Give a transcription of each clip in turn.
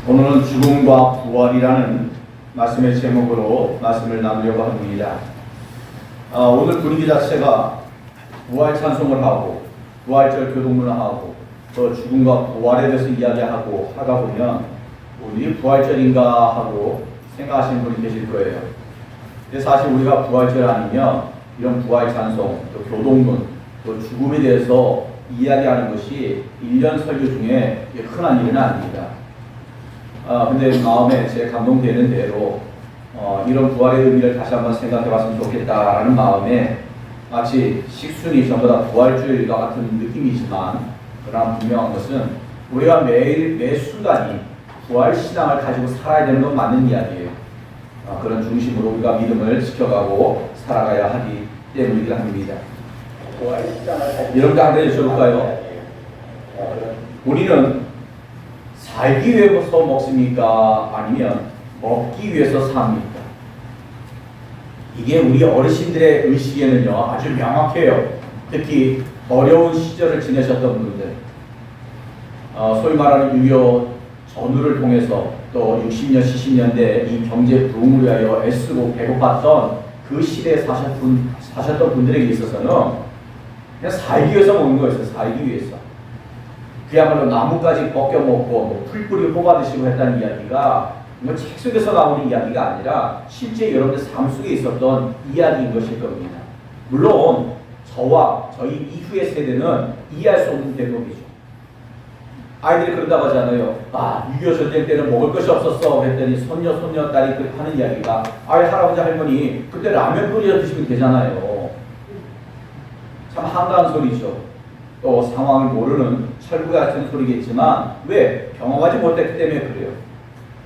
오늘은 죽음과 부활이라는 말씀의 제목으로 말씀을 나누려고 합니다. 오늘 분위기 자체가 부활 찬송을 하고 부활절 교동문을 하고 또 죽음과 부활에 대해서 이야기하고 하다 보면 우리 부활절인가 하고 생각하시는 분이 계실 거예요. 근데 사실 우리가 부활절 아니면 이런 부활 찬송, 또 교동문, 또 죽음에 대해서 이야기하는 것이 1년 설교 중에 흔한 일은 아닙니다. 근데 마음에 제 감동되는 대로 이런 부활의 의미를 다시 한번 생각해 봤으면 좋겠다라는 마음에 마치 식순이 전부 다 부활주일과 같은 느낌이지만 그러나 분명한 것은 우리가 매일 매 순간이 부활신앙을 가지고 살아야 되는 건 맞는 이야기예요. 그런 중심으로 우리가 믿음을 지켜가고 살아가야 하기 때문이긴 합니다. 여러분들 한번 여쭤볼까요? 우리는 살기 위해서 먹습니까? 아니면 먹기 위해서 삽니까? 이게 우리 어르신들의 의식에는요 아주 명확해요. 특히 어려운 시절을 지내셨던 분들, 소위 말하는 6.25 전후를 통해서 또 60년, 70년대 이 경제 부흥을 위하여 애쓰고 배고팠던 그 시대에 사셨던 분들에게 있어서는 그냥 살기 위해서 먹는 거였어요. 살기 위해서. 그야말로 나뭇가지 벗겨 먹고 뭐 풀뿌리 뽑아 드시고 했다는 이야기가 뭐 책 속에서 나오는 이야기가 아니라 실제 여러분들 삶 속에 있었던 이야기인 것일 겁니다. 물론 저와 저희 이후의 세대는 이해할 수 없는 대목이죠. 아이들이 그런다고 하잖아요. 6.25 전쟁 때는 먹을 것이 없었어 그랬더니 손녀딸이 하는 이야기가 할아버지 할머니 그때 라면 끓여 드시면 되잖아요. 참 한가한 소리죠. 또 상황을 모르는 철부 같은 소리겠지만 왜? 경험하지 못했기 때문에 그래요.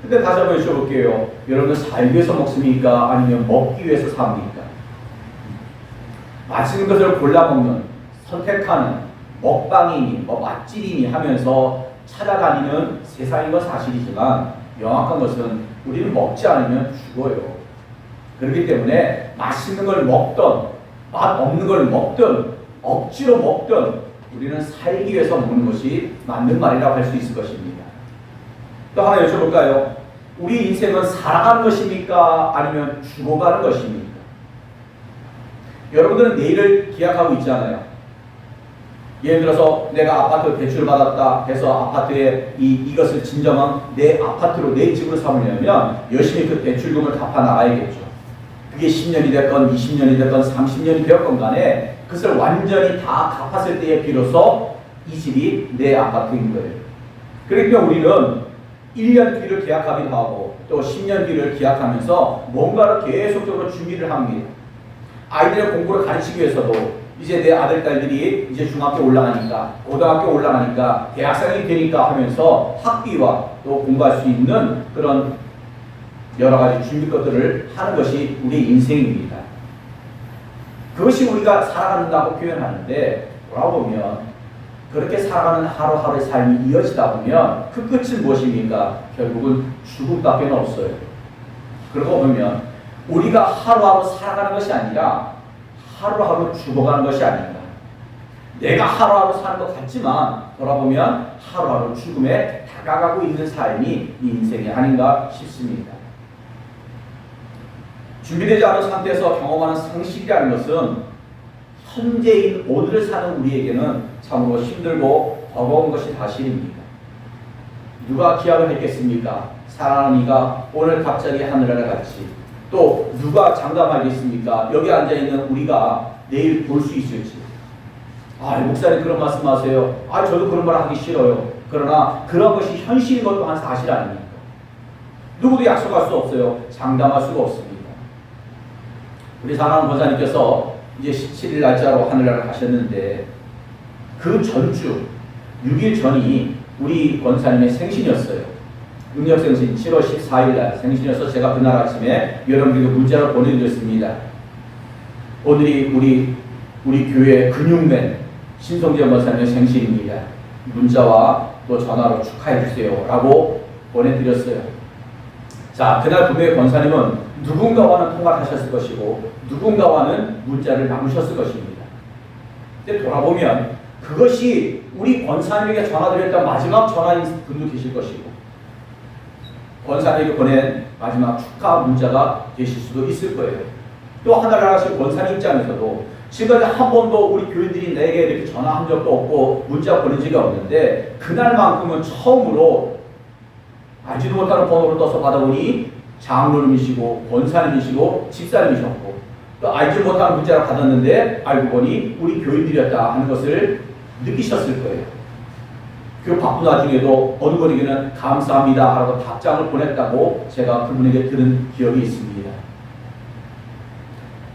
근데 다시 한번 여쭤볼게요. 여러분은 살기 위해서 먹습니까? 아니면 먹기 위해서 삽니까? 맛있는 것을 골라 먹는, 선택하는 먹방이니 맛집이니 하면서 찾아다니는 세상인 건 사실이지만 명확한 것은 우리는 먹지 않으면 죽어요. 그렇기 때문에 맛있는 걸 먹던 맛 없는 걸 먹던 억지로 먹던 우리는 살기 위해서 먹는 것이 맞는 말이라고 할 수 있을 것입니다. 또 하나 여쭤볼까요? 우리 인생은 살아가는 것입니까? 아니면 죽어가는 것입니까? 여러분들은 내일을 기약하고 있잖아요. 예를 들어서 내가 아파트 대출을 받았다 해서 아파트에 이것을 진정한 내 아파트로 내 집으로 삼으려면 열심히 그 대출금을 갚아 나가야겠죠. 그게 10년이 됐건 20년이 됐건 30년이 되었건 간에 그것을 완전히 다 갚았을 때에 비로소 이 집이 내 아파트인 거예요. 그러니까 우리는 1년 뒤를 기약하기도 하고 또 10년 뒤를 기약하면서 뭔가를 계속적으로 준비를 합니다. 아이들의 공부를 가르치기 위해서도 이제 내 아들, 딸들이 이제 중학교 올라가니까 고등학교 올라가니까 대학생이 되니까 하면서 학비와 또 공부할 수 있는 그런 여러 가지 준비 것들을 하는 것이 우리의 인생입니다. 그것이 우리가 살아간다고 표현하는데 돌아보면 그렇게 살아가는 하루하루의 삶이 이어지다 보면 그 끝은 무엇입니까? 결국은 죽음밖에 없어요. 그러고 보면 우리가 하루하루 살아가는 것이 아니라 하루하루 죽어가는 것이 아닌가. 내가 하루하루 사는 것 같지만 돌아보면 하루하루 죽음에 다가가고 있는 삶이 이 인생이 아닌가 싶습니다. 준비되지 않은 상태에서 경험하는 상실이라는 것은 현재인 오늘을 사는 우리에게는 참으로 힘들고 버거운 것이 사실입니다. 누가 기약을 했겠습니까? 사랑하는 이가 오늘 갑자기 하늘나라 같이 또 누가 장담하겠습니까? 여기 앉아있는 우리가 내일 볼 수 있을지. 목사님 그런 말씀하세요. 저도 그런 말 하기 싫어요. 그러나 그런 것이 현실인 것 또한 사실 아닙니까? 누구도 약속할 수 없어요. 장담할 수가 없습니다. 우리 사랑하는 권사님께서 이제 17일 날짜로 하늘나라를 가셨는데 그 전주 6일 전이 우리 권사님의 생신이었어요. 음력생신 7월 14일 날 생신이어서 제가 그날 아침에 여러분들에게 문자로 보내드렸습니다. 오늘이 우리 교회 근육맨 신성재 권사님의 생신입니다. 문자와 또 전화로 축하해 주세요 라고 보내드렸어요. 자, 그날 분명히 권사님은 누군가와는 통화를 하셨을 것이고 누군가와는 문자를 나누셨을 것입니다. 근데 돌아보면 그것이 우리 권사님에게 전화드렸던 마지막 전화인 분도 계실 것이고 권사님에게 보낸 마지막 축하 문자가 되실 수도 있을 거예요. 또 하나를 하신 권사님 입장에서도 지금까지 한 번도 우리 교인들이 내게 이렇게 전화한 적도 없고 문자 보낸 적이 없는데 그날만큼은 처음으로 알지도 못하는 번호를 떠서 받아보니 장로님이시고 권사님이시고 집사님이셨고 또 알지 못하는 문자를 받았는데 알고 보니 우리 교인들이었다 하는 것을 느끼셨을 거예요. 그 바쁜 와중에도 어느 분에게는 감사합니다 하고 답장을 보냈다고 제가 그분에게 들은 기억이 있습니다.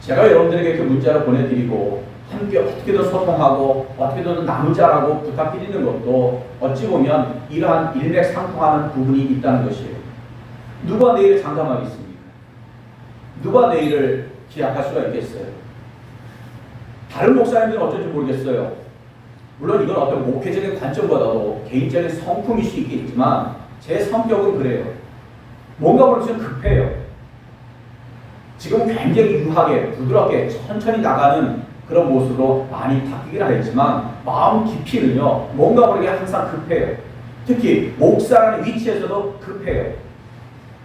제가 여러분들에게 그 문자를 보내드리고 함께 어떻게든 소통하고 어떻게든 나누자라고 부탁드리는 것도 어찌 보면 이러한 일맥상통하는 부분이 있다는 것이에요. 누가 내일을 장담하겠습니까? 누가 내일을 기약할 수가 있겠어요? 다른 목사님들은 어쩐지 모르겠어요. 물론 이건 어떤 목회적인 관점보다도 개인적인 성품일 수 있겠지만 제 성격은 그래요. 뭔가 모르게 좀 급해요. 지금은 굉장히 유하게 부드럽게 천천히 나가는 그런 모습으로 많이 바뀌긴 하겠지만 마음 깊이는요 뭔가 모르게 항상 급해요. 특히 목사라는 위치에서도 급해요.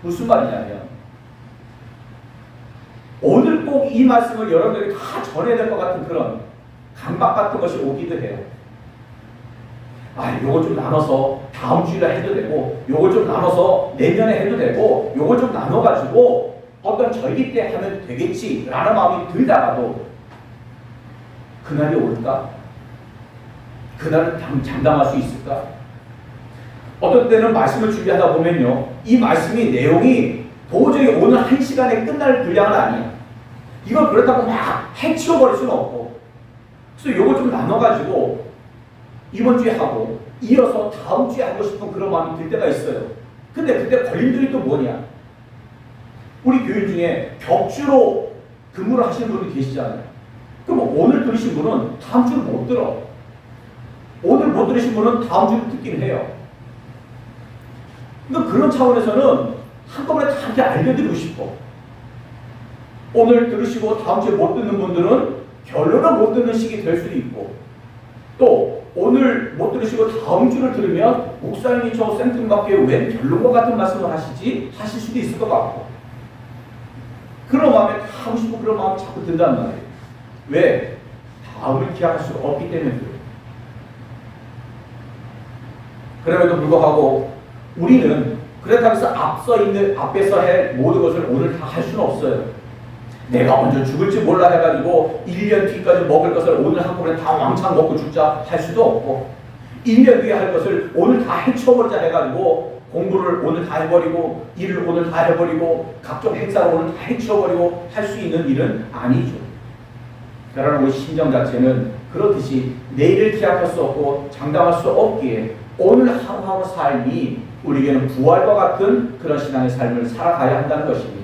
무슨 말이냐면 오늘 꼭 이 말씀을 여러분들이 다 전해야 될 것 같은 그런 강박 같은 것이 오기도 해요. 요거 좀 나눠서 다음 주일에 해도 되고 요거 좀 나눠서 내년에 해도 되고 요거 좀 나눠가지고 어떤 절기 때 하면 되겠지 라는 마음이 들다가도 그날이 올까? 그날을 장담할 수 있을까? 어떤 때는 말씀을 준비하다 보면요 이 말씀이 내용이 도저히 오늘 한 시간에 끝날 분량은 아니에요. 이걸 그렇다고 막 해치워버릴 수는 없고 그래서 요거 좀 나눠가지고 이번 주에 하고 이어서 다음 주에 하고 싶은 그런 마음이 들 때가 있어요. 근데 그때 걸림돌이 또 뭐냐? 우리 교인 중에 격주로 근무를 하시는 분이 계시잖아요. 그럼 오늘 들으신 분은 다음 주를 못 들어. 오늘 못 들으신 분은 다음 주를 듣긴 해요. 그러니까 그런 차원에서는 한꺼번에 다 이렇게 알려드리고 싶어. 오늘 들으시고 다음 주에 못 듣는 분들은 결론을 못 듣는 시기 될 수도 있고 또 오늘 못 들으시고 다음 주를 들으면 목사님이 저 생뚱맞게 웬 결론과 같은 말씀을 하시지? 하실 수도 있을 것 같고 그런 마음에 다 하고 싶고 그런 마음이 자꾸 든단 말이에요. 왜? 다음을 기약할 수가 없기 때문에 그래요. 그럼에도 불구하고 우리는 그렇다고 해서 앞에서 할 모든 것을 오늘 다 할 수는 없어요. 내가 먼저 죽을지 몰라 해가지고 1년 뒤까지 먹을 것을 오늘 한꺼번에 다 왕창 먹고 죽자 할 수도 없고 1년 뒤에 할 것을 오늘 다 해쳐버리자 해가지고 공부를 오늘 다 해버리고 일을 오늘 다 해버리고 각종 행사를 오늘 다 해쳐버리고 할 수 있는 일은 아니죠. 그러나 우리 심정 자체는 그렇듯이 내일을 기약할 수 없고 장담할 수 없기에 오늘 하루하루 삶이 우리에게는 부활과 같은 그런 신앙의 삶을 살아가야 한다는 것입니다.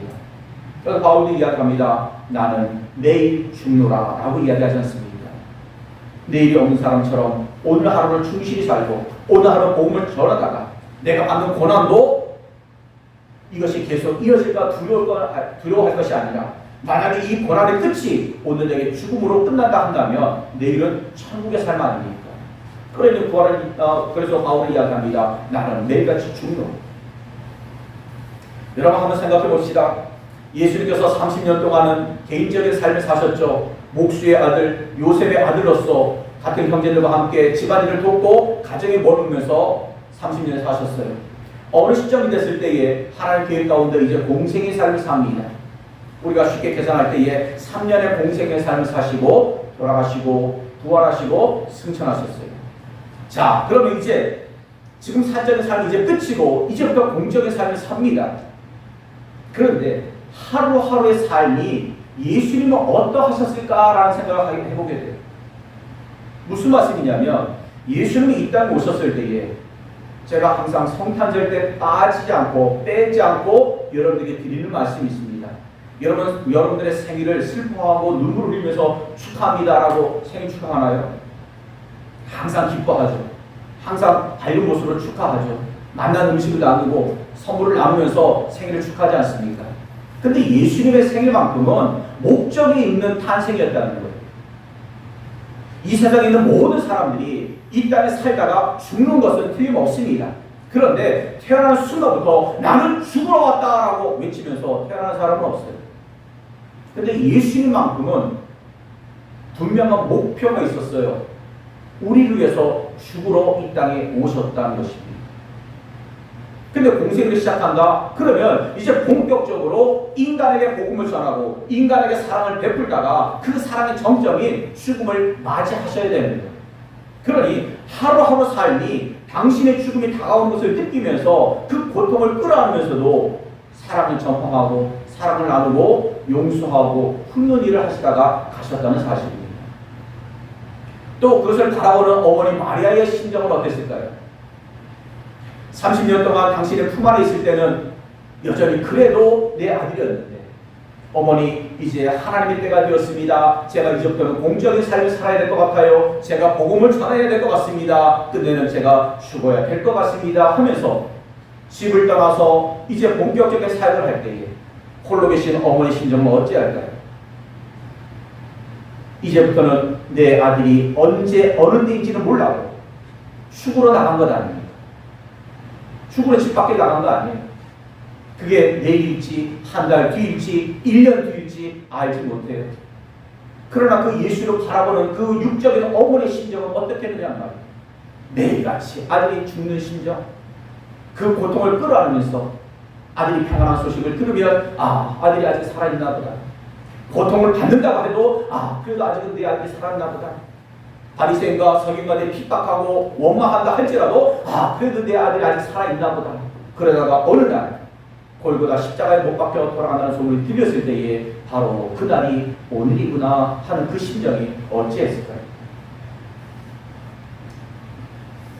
그래서 바울이 이야기합니다. 나는 내일 죽노라 라고 이야기하지 않습니까? 내일이 없는 사람처럼 오늘 하루를 충실히 살고 오늘 하루 복음을 전하다가 내가 받는 고난도 이것이 계속 이어질까 두려워할 것이 아니라 만약에 이 고난의 끝이 오늘 내게 죽음으로 끝난다 한다면 내일은 천국의 삶 아닙니까? 그래서 바울이 이야기합니다. 나는 매일같이 죽노. 여러분 한번 생각해 봅시다. 예수님께서 30년 동안은 개인적인 삶을 사셨죠. 목수의 아들, 요셉의 아들로서 같은 형제들과 함께 집안일을 돕고 가정에 머무르면서 30년을 사셨어요. 어느 시점이 됐을 때에 하나님 계획 가운데 이제 공생의 삶을 삽니다. 우리가 쉽게 계산할 때에 3년의 공생의 삶을 사시고 돌아가시고 부활하시고 승천하셨어요. 자, 그러면 이제 지금 사적인 삶이 이제 끝이고 이제부터 공적인 삶을 삽니다. 그런데 하루하루의 삶이 예수님은 어떠하셨을까라는 생각을 해보게 돼요. 무슨 말씀이냐면 예수님이 이 땅에 오셨을 때에 제가 항상 성탄절 때 빠지지 않고 빼지 않고 여러분들에게 드리는 말씀이 있습니다. 여러분들의 생일을 슬퍼하고 눈물을 흘리면서 축하합니다라고 생일 축하하나요? 항상 기뻐하죠. 항상 밝은 모습으로 축하하죠. 만난 음식을 나누고 선물을 나누면서 생일을 축하하지 않습니까? 근데 예수님의 생일만큼은 목적이 있는 탄생이었다는 거예요. 이 세상에 있는 모든 사람들이 이 땅에 살다가 죽는 것은 틀림없습니다. 그런데 태어나는 순간부터 나는 죽으러 왔다라고 외치면서 태어나는 사람은 없어요. 근데 예수님만큼은 분명한 목표가 있었어요. 우리를 위해서 죽으러 이 땅에 오셨다는 것입니다. 근데 공생을 시작한다? 그러면 이제 본격적으로 인간에게 복음을 전하고 인간에게 사랑을 베풀다가 그 사랑의 정점인 죽음을 맞이하셔야 됩니다. 그러니 하루하루 삶이 당신의 죽음이 다가오는 것을 느끼면서 그 고통을 끌어안으면서도 사랑을 전파하고 사랑을 나누고 용서하고 훑는 일을 하시다가 가셨다는 사실입니다. 또 그것을 바라보는 어머니 마리아의 심정은 어땠을까요? 30년 동안 당신의 품 안에 있을 때는 여전히 그래도 내 아들이었는데 어머니 이제 하나님의 때가 되었습니다. 제가 이제부터는 공적인 삶을 살아야 될 것 같아요. 제가 복음을 전해야 될 것 같습니다. 끝내는 제가 죽어야 될 것 같습니다 하면서 집을 떠나서 이제 본격적인 사역을 할 때에 홀로 계신 어머니 심정은 어찌할까요? 이제부터는 내 아들이 언제 어느 때인지는 몰라도 죽으러 나간 것 아닙니까? 죽으러 집 밖에 나간 거 아니에요. 그게 내일일지 한 달 뒤일지 1년 뒤일지 알지 못해요. 그러나 그 예수를 바라보는 그 육적인 어머니의 심정은 어떻게 되냐는 말이에요. 매일같이 아들이 죽는 심정, 그 고통을 끌어안으면서 아들이 평안한 소식을 들으면 아들이 아직 살아있나 보다. 고통을 받는다고 해도 그래도 아직은 내 아들이 살아있나 보다. 바리새인과 서기관들이 핍박하고 원망한다 할지라도 그래도 내 아들이 아직 살아있나 보다. 그러다가 어느 날 골고다 십자가에 못 박혀 돌아간다는 소문이 들렸을 때에 바로 그날이 오늘이구나 하는 그 심정이 어찌했을까요?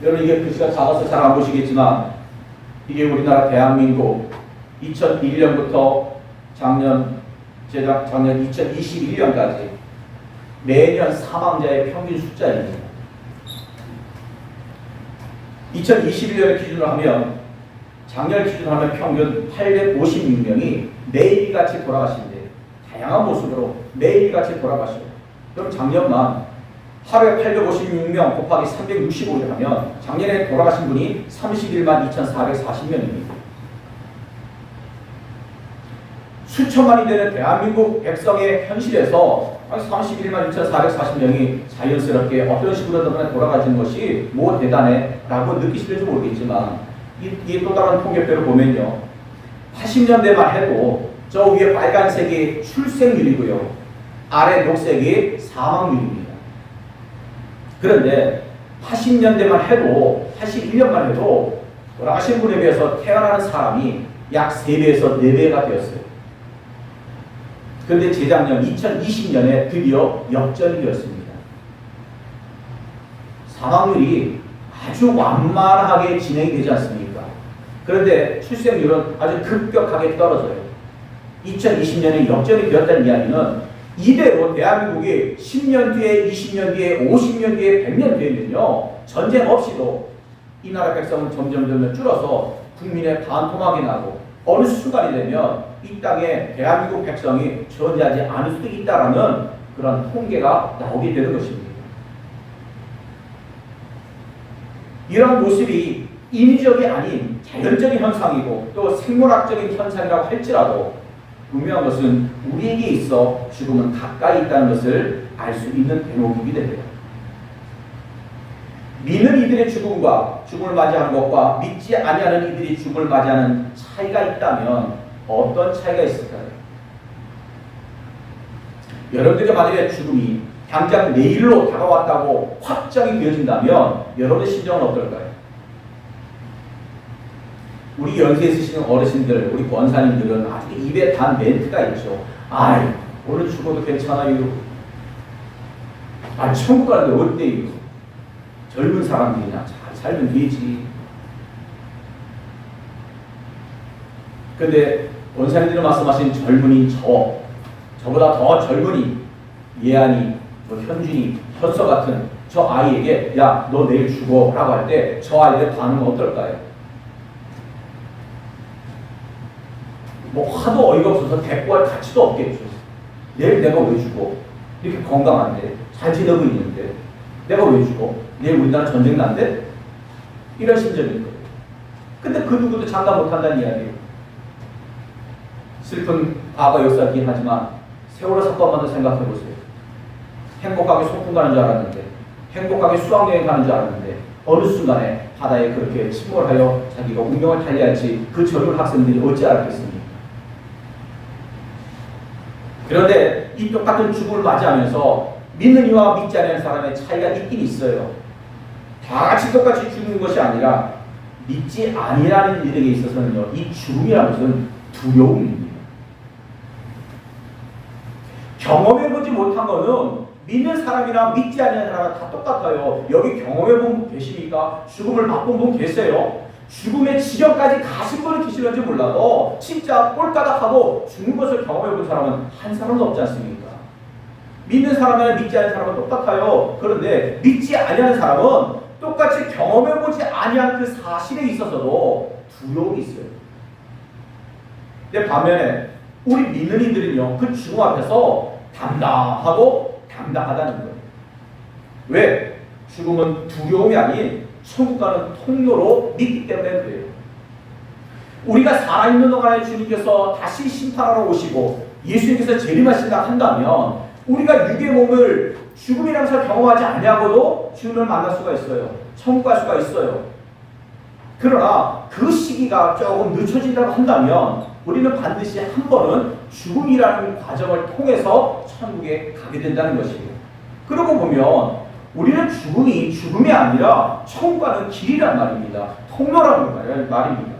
여러분 이게 글씨가 작아서 잘 안 보시겠지만 이게 우리나라 대한민국 2001년부터 작년 2021년까지 매년 사망자의 평균 숫자입니다. 2021년을 기준으로 하면 작년을 기준으로 하면 평균 856명이 매일같이 돌아가시는데 다양한 모습으로 매일같이 돌아가시고 그럼 작년만 하루에 856명 곱하기 365를 하면 작년에 돌아가신 분이 31만 2,440명입니다. 수천만이 되는 대한민국 백성의 현실에서 31만 2,440명이 자연스럽게 어떤 식으로든 돌아가시는 것이 뭐 대단해 라고 느끼실지 모르겠지만 이게 또 다른 통계표를 보면요. 80년대만 해도 저 위에 빨간색이 출생률이고요. 아래 녹색이 사망률입니다. 그런데 80년대만 해도 81년만 해도 돌아가신 분에 비해서 태어나는 사람이 약 3배에서 4배가 되었어요. 그런데 재작년 2020년에 드디어 역전이 되었습니다. 사망률이 아주 완만하게 진행이 되지 않습니까? 그런데 출생률은 아주 급격하게 떨어져요. 2020년에 역전이 되었다는 이야기는 이대로 대한민국이 10년 뒤에, 20년 뒤에, 50년 뒤에, 100년 뒤에는요, 전쟁 없이도 이 나라 백성은 점점 줄어서 국민의 반토막이 나고 어느 순간이 되면 이 땅에 대한민국 백성이 존재하지 않을 수도 있다라는 그런 통계가 나오게 되는 것입니다. 이런 모습이 인위적이 아닌 자연적인 현상이고 또 생물학적인 현상이라고 할지라도 분명한 것은 우리에게 있어 죽음은 가까이 있다는 것을 알 수 있는 대목이기 됩니다. 믿는 이들의 죽음과 죽음을 맞이하는 것과 믿지 아니하는 이들이 죽음을 맞이하는 차이가 있다면 어떤 차이가 있을까요? 여러분들의 만약에 죽음이 당장 내일로 다가왔다고 확정이 되어진다면 여러분의 심정은 어떨까요? 우리 연세에 있으시는 어르신들, 우리 권사님들은 아주 입에 단 멘트가 있죠. 오늘 죽어도 괜찮아요. 천국 가는데 어때요? 젊은 사람들이나 잘 살면 되지. 근데 권사님들이 말씀하신 젊은이 저보다 더 젊은이 예안이, 현준이, 현서 같은 저 아이에게 야, 너 내일 죽어 라고 할 때 저 아이의 반응은 어떨까요? 하도 어이가 없어서 대꾸할 가치도 없겠죠. 내일 내가 왜 죽어? 이렇게 건강한데 잘 지내고 있는데 내가 왜 죽어? 내일 우리나라 전쟁 난대? 이런 심정일 거예요. 근데 그 누구도 장담 못한다는 이야기예요. 슬픈 과거 역사이긴 하지만 세월호 사건만도 생각해보세요. 행복하게 소풍 가는 줄 알았는데, 행복하게 수학여행 가는 줄 알았는데 어느 순간에 바다에 그렇게 침몰하여 자기가 운명을 달리할지 그 젊은 학생들이 어찌 알았겠습니까? 그런데 이 똑같은 죽음을 맞이하면서 믿는 이와 믿지 않는 사람의 차이가 있긴 있어요. 다 같이 똑같이 죽는 것이 아니라 믿지 아니라는 이들에게 있어서는요, 이 죽음이라는 것은 두려움입니다. 경험해보지 못한 거는 믿는 사람이랑 믿지 않는 사람은 다 똑같아요. 여기 경험해본 분 계십니까? 죽음을 맛본 분 계세요? 죽음의 지경까지 가신 분이 계시는지 몰라도 진짜 꼴까닥하고 죽는 것을 경험해본 사람은 한 사람도 없지 않습니까? 믿는 사람이나 믿지 않는 사람은 똑같아요. 그런데 믿지 아니하는 사람은 똑같이 경험해보지 아니한 그 사실에 있어서도 두려움이 있어요. 근데 반면에 우리 믿는 이들은요, 그 죽음 앞에서 당당하다는 거예요. 왜? 죽음은 두려움이 아닌 천국 가는 통로로 믿기 때문에 그래요. 우리가 살아있는 동안에 주님께서 다시 심판하러 오시고 예수님께서 재림하신다 한다면 우리가 육의 몸을 죽음이라는 것을 경험하지 아니하고도 주님을 만날 수가 있어요. 천국 갈 수가 있어요. 그러나 그 시기가 조금 늦춰진다고 한다면 우리는 반드시 한 번은 죽음이라는 과정을 통해서 천국에 가게 된다는 것이에요. 그러고 보면 우리는 죽음이 아니라 천국 가는 길이란 말입니다. 통로라는 말입니다.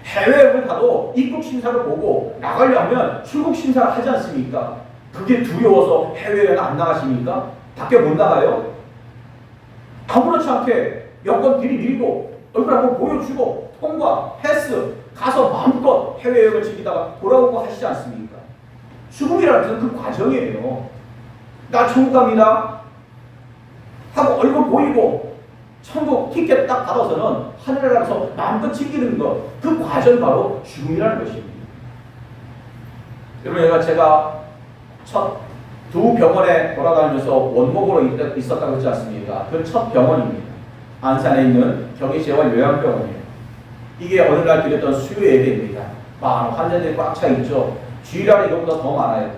해외여행을 가도 입국 심사를 보고 나가려면 출국 심사를 하지 않습니까? 그게 두려워서 해외여행 안 나가십니까? 밖에 못 나가요? 아무렇지 않게 여권 들이밀고 얼굴 한번 보여주고 통과, 패스, 가서 마음껏 해외여행을 즐기다가 돌아오고 하시지 않습니까? 죽음이라는 것은 그 과정이에요. 나 천국 갑니다 하고 얼굴 보이고 천국 티켓 딱 받아서는 하늘에 가서 마음껏 즐기는 것, 그 과정이 바로 죽음이라는 것입니다. 여러분, 제가 첫 두 병원에 돌아다니면서 원목으로 있었다고 했지 않습니까? 그 첫 병원입니다. 안산에 있는 경희재활 요양병원이에요. 이게 어느 날 드렸던 수요 예배입니다. 많은 환자들이 꽉 차 있죠. 주일날이 이것보다 더 많아요.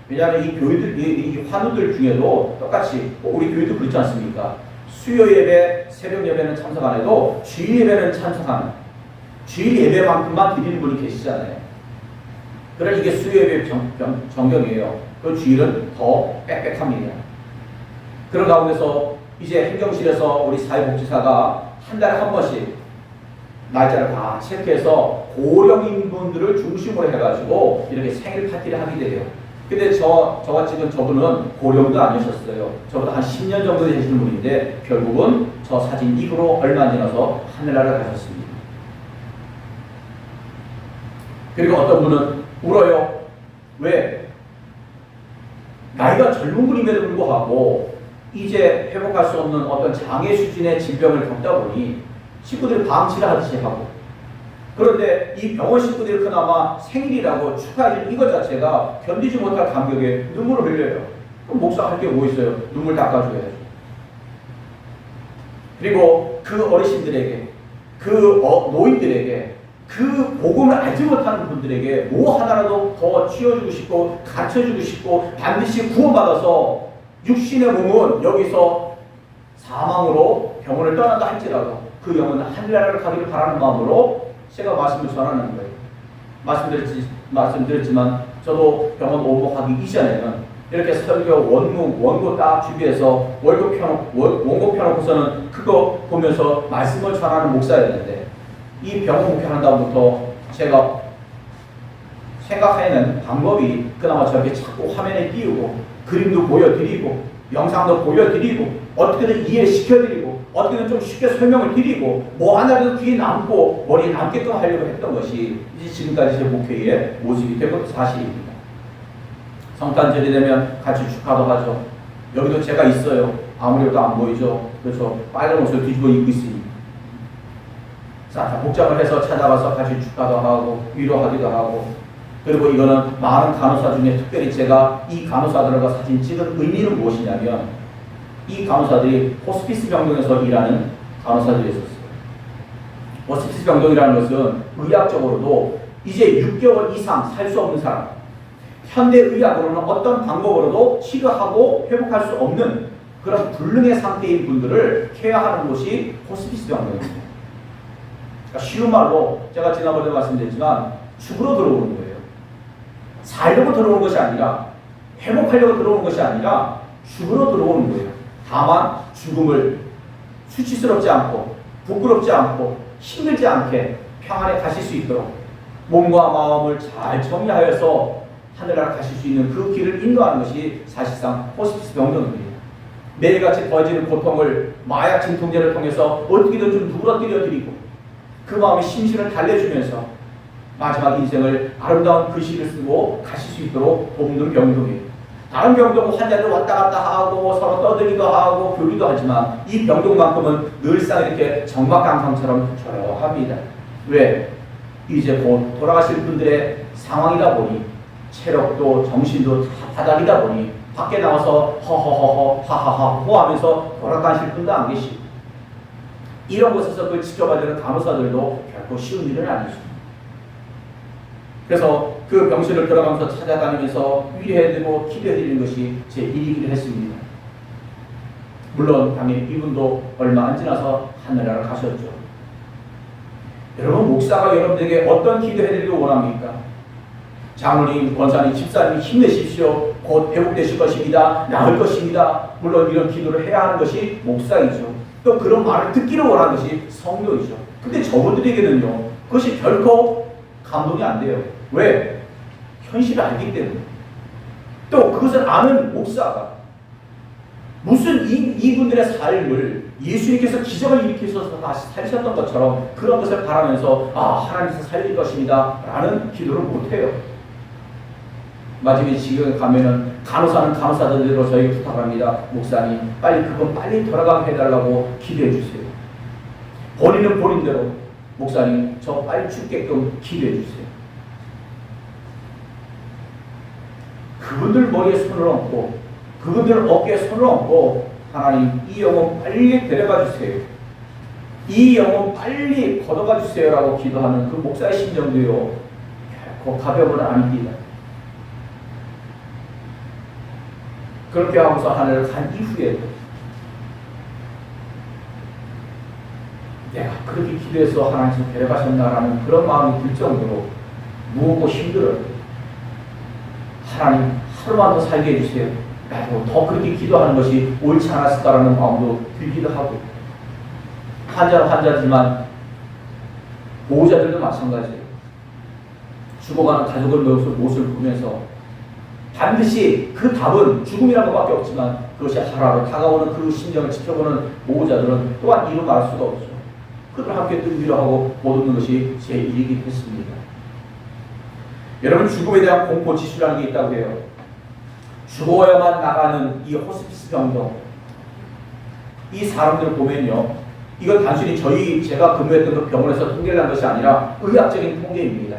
왜냐하면 이 교회들, 이 환우들 중에도 똑같이 우리 교회도 그렇지 않습니까? 수요 예배, 새벽 예배는 참석 안 해도 주일 예배는 참석하는, 주일 예배만큼만 드리는 분이 계시잖아요. 그래서 이게 수요 예배 정경이에요. 그 주일은 더 빽빽합니다. 그런 가운데서 이제 행정실에서 우리 사회복지사가 한 달에 한 번씩 날짜를 다 체크해서 고령인 분들을 중심으로 해가지고 이렇게 생일 파티를 하게 돼요. 근데 저와 찍은 저분은 고령도 아니셨어요. 저보다 한 10년 정도 되시는 분인데 결국은 저 사진 이후로 얼마 안 지나서 하늘나라를 가셨습니다. 그리고 어떤 분은 울어요. 왜? 나이가 젊은 분임에도 불구하고 이제 회복할 수 없는 어떤 장애 수준의 질병을 겪다 보니 식구들이 방치를 하듯이 하고, 그런데 이 병원 식구들이 그나마 생일이라고 축하해줄 이것 자체가 견디지 못할 감격에 눈물을 흘려요. 그럼 목사 할 게 뭐 있어요? 눈물 닦아줘야죠. 그리고 그 어르신들에게, 그 노인들에게, 그 복음을 알지 못하는 분들에게 뭐 하나라도 더 치워주고 싶고 가르쳐주고 싶고 반드시 구원받아서 육신의 몸은 여기서 사망으로 병원을 떠난다 할지라도 그 영혼은 하늘나라를 가기를 바라는 마음으로 제가 말씀을 전하는 거예요. 말씀드렸지만 저도 병원 오복하기 이전에는 이렇게 설교 원고 딱 준비해서 원고 펴놓고서는 그거 보면서 말씀을 전하는 목사였는데, 이 병원 목회하는 다음부터 제가 생각해낸 방법이 그나마 저렇게 자꾸 화면에 띄우고 그림도 보여드리고 영상도 보여드리고 어떻게든 이해시켜드리고 어떻게든 좀 쉽게 설명을 드리고 뭐 하나라도 귀에 남고 머리에 남게끔 하려고 했던 것이 이제 지금까지 제 목회의 모습이 된 것도 사실입니다. 성탄절이 되면 같이 축하도 하죠. 여기도 제가 있어요. 아무래도 안 보이죠. 그래서 빨간 옷을 뒤집어 입고 있으니 자, 복장을 해서 찾아가서 같이 축하도 하고 위로하기도 하고, 그리고 이거는 많은 간호사 중에 특별히 제가 이 간호사들과 사진 찍은 의미는 무엇이냐면 이 간호사들이 호스피스 병동에서 일하는 간호사들이 있었어요. 호스피스 병동이라는 것은 의학적으로도 이제 6개월 이상 살 수 없는 사람, 현대의학으로는 어떤 방법으로도 치료하고 회복할 수 없는 그런 불능의 상태인 분들을 케어하는 곳이 호스피스 병동입니다. 그러니까 쉬운 말로 제가 지난번에 말씀드렸지만 죽으러 들어오는 거예요. 살려고 들어오는 것이 아니라, 회복하려고 들어오는 것이 아니라 죽으러 들어오는 거예요. 다만 죽음을 수치스럽지 않고 부끄럽지 않고 힘들지 않게 평안에 가실 수 있도록 몸과 마음을 잘 정리하여서 하늘나라 가실 수 있는 그 길을 인도하는 것이 사실상 호스피스 병동입니다. 매일같이 벌어지는 고통을 마약 진통제를 통해서 어떻게든 좀 누그러뜨려 드리고 그 마음의 심신을 달래주면서 마지막 인생을 아름다운 글씨를 쓰고 가실 수 있도록 돕는 병동이에요. 다른 병동은 환자들 왔다 갔다 하고 서로 떠들기도 하고 교류도 하지만 이 병동만큼은 늘상 이렇게 정막강성처럼 조용합니다. 왜? 이제 곧 돌아가실 분들의 상황이다 보니 체력도 정신도 다 바닥이다 보니 밖에 나와서 허허허허 하하하 호하면서 돌아가실 분도 안 계시고 이런 곳에서 그걸 지켜봐야 되는 간호사들도 결코 쉬운 일은 아니죠. 그래서 그 병실을 들어가면서 찾아다니면서 위로해드리고 기도해드리는 것이 제 일이기도 했습니다. 물론 당연히 이분도 얼마 안 지나서 하늘나라 가셨죠. 여러분, 목사가 여러분들에게 어떤 기도해드리길 원합니까? 장로님, 권사님, 집사님 힘내십시오. 곧 회복되실 것입니다. 나을 것입니다. 물론 이런 기도를 해야 하는 것이 목사이죠. 또 그런 말을 듣기를 원하는 것이 성도이죠. 근데 저분들에게는요, 그것이 결코 감동이 안 돼요. 왜? 현실을 알기 때문에. 또 그것을 아는 목사가 무슨 이분들의 삶을 예수님께서 기적을 일으키셔서 다시 살리셨던 것처럼 그런 것을 바라면서 하나님께서 살릴 것입니다 라는 기도를 못해요. 마지막에 지금 가면은 간호사는 간호사들대로 저에게 부탁합니다. 목사님, 그건 빨리 돌아가게 해달라고 기도해 주세요. 본인은 본인대로 목사님, 저 빨리 죽게끔 기도해 주세요. 그분들 머리에 손을 얹고 그분들 어깨에 손을 얹고 하나님, 이 영혼 빨리 데려가 주세요. 이 영혼 빨리 걷어가 주세요라고 기도하는 그 목사의 심정도요, 결코 가벼운 아닙니다. 그렇게 하면서 하늘을 간 이후에도 내가 그렇게 기도해서 하나님께서 데려가셨나라는 그런 마음이 들 정도로 무겁고 힘들어요. 하나님, 하루만 더 살게 해주세요. 나도 더 그렇게 기도하는 것이 옳지 않았을까라는 마음도 들기도 하고, 환자는 환자지만 보호자들도 마찬가지예요. 죽어가는 가족을 모습을 보면서 반드시 그 답은 죽음이라는 것밖에 없지만 그것이 하루하루 다가오는 그 심정을 지켜보는 보호자들은 또한 이루 말할 수가 없죠. 그들 함께 또 위로하고 못 얻는 것이 제 일이기도 했습니다. 여러분, 죽음에 대한 공포 지수라는 게 있다고 해요. 죽어야만 나가는 이 호스피스 병동, 이 사람들을 보면요, 이건 단순히 제가 근무했던 그 병원에서 통계를 한 것이 아니라 의학적인 통계입니다.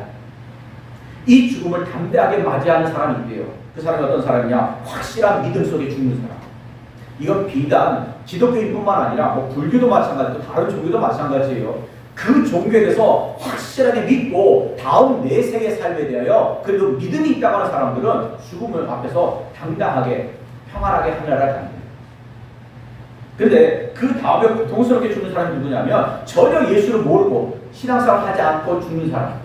이 죽음을 담대하게 맞이하는 사람이 있대요. 그 사람이 어떤 사람이냐? 확실한 믿음 속에 죽는 사람. 이건 비단 기독교인뿐만 아니라 불교도 마찬가지고 다른 종교도 마찬가지예요. 그 종교에 대해서 확실하게 믿고 다음 내 생의 삶에 대하여 그래도 믿음이 있다고 하는 사람들은 죽음을 앞에서 당당하게 평안하게 하늘나라를 갑니다. 그런데 그 다음에 고통스럽게 죽는 사람이 누구냐면 전혀 예수를 모르고 신앙생활 하지 않고 죽는 사람.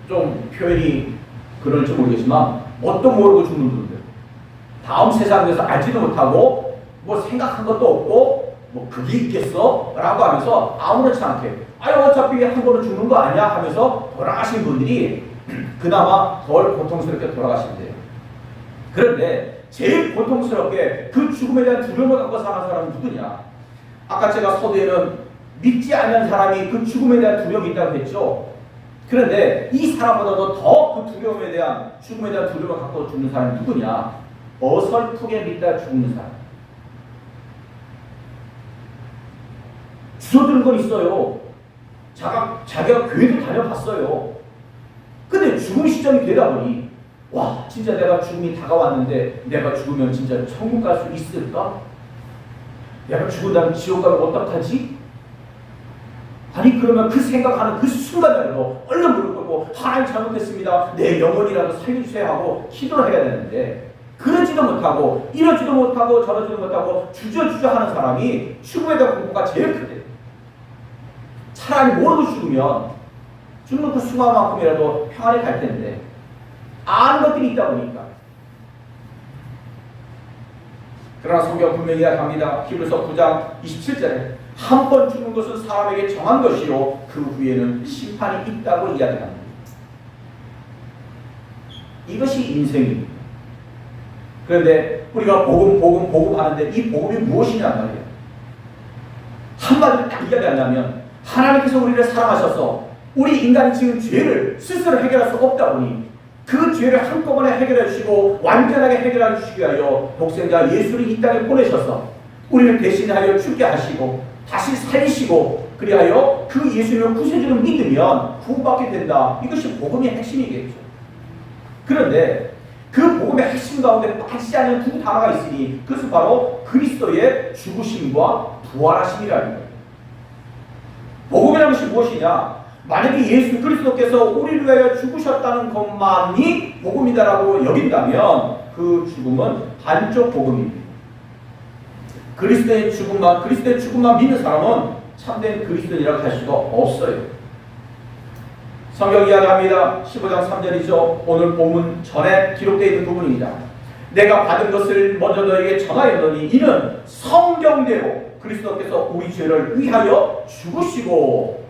좀 표현이 그럴지 모르겠지만 뭣도 모르고 죽는 분들, 다음 세상에 대해서 알지도 못하고 뭐 생각한 것도 없고 뭐 그게 있겠어? 라고 하면서 아무렇지 않게 어차피 한 번은 죽는 거 아니야? 하면서 돌아가신 분들이 그나마 덜 고통스럽게 돌아가신대요. 그런데 제일 고통스럽게 그 죽음에 대한 두려움을 갖고 사는 사람은 누구냐? 아까 제가 서두에는 믿지 않는 사람이 그 죽음에 대한 두려움이 있다고 했죠. 그런데 이 사람보다도 더 그 두려움에 대한, 죽음에 대한 두려움을 갖고 죽는 사람이 누구냐? 어설프게 믿다 죽는 사람. 주저드는 건 있어요. 자기가 교회도 다녀봤어요. 근데 죽음 시점이 되다 보니 와, 진짜 내가 죽음이 다가왔는데 내가 죽으면 진짜 천국 갈 수 있을까? 내가 죽은 다음에 지옥 가면 어떡하지? 아니 그러면 그 생각하는 그 순간이라도 얼른 무릎 꿇고 하나님 잘못했습니다. 내 영혼이라도 살려주세요 하고 기도를 해야 되는데 그러지도 못하고 이러지도 못하고 저러지도 못하고 주저주저 하는 사람이 죽음에 대한 공포가 제일 크대요. 차라리 모르고 죽으면 죽는 그 순간만큼이라도 평안에 갈 텐데 아는 것들이 있다 보니까. 그러나 성경 분명히 이야기합니다. 히브리서 9장 27절에 한 번 죽는 것은 사람에게 정한 것이요 그 후에는 심판이 있다고 이야기합니다. 이것이 인생입니다. 그런데 우리가 복음 하는데 이 복음이 무엇이냐 말이에요. 한마디로 딱 이야기하자면 하나님께서 우리를 사랑하셔서 우리 인간이 지은 죄를 스스로 해결할 수 없다 보니 그 죄를 한꺼번에 해결해 주시고 완전하게 해결해 주시기 위하여 독생자 예수를 이 땅에 보내셔서 우리를 대신하여 죽게 하시고 다시 살리시고 그리하여 그 예수님을 구세주를 믿으면 구원받게 된다. 이것이 복음의 핵심이겠죠. 그런데 그 복음의 핵심 가운데 빠지지 않는 두 단어가 있으니 그것은 바로 그리스도의 죽으심과 부활하심이라는 거예요. 복음이라는 것이 무엇이냐? 만약에 예수 그리스도께서 우리를 위하여 죽으셨다는 것만이 복음이다라고 여긴다면 그 죽음은 반쪽 복음입니다. 그리스도의 죽음만 믿는 사람은 참된 그리스도인이라고 할 수가 없어요. 성경 이야기합니다. 15장 3절이죠. 오늘 본문 전에 기록되어 있는 부분입니다. 내가 받은 것을 먼저 너에게 전하였더니 이는 성경대로 그리스도께서 우리 죄를 위하여 죽으시고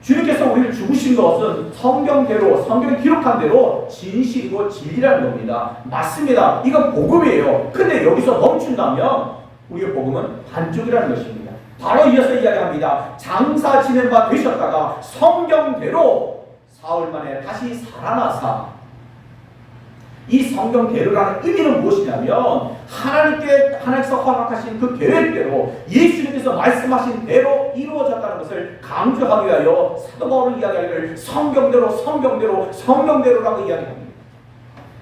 주님께서 우리를 죽으신 것은 성경대로 성경에 기록한 대로 진실이고 진리라는 겁니다. 맞습니다. 이건 복음이에요. 근데 여기서 멈춘다면 우리의 복음은 반쪽이라는 것입니다. 바로 이어서 이야기합니다. 장사 지낸 바 되셨다가 성경대로 사흘 만에 다시 살아나사. 이 성경대로라는 의미는 무엇이냐면 하나님께서 허락하신 그 계획대로 예수님께서 말씀하신 대로 이루어졌다는 것을 강조하기 위하여 사도 바울은 이야기하기를 성경대로라고 이야기합니다.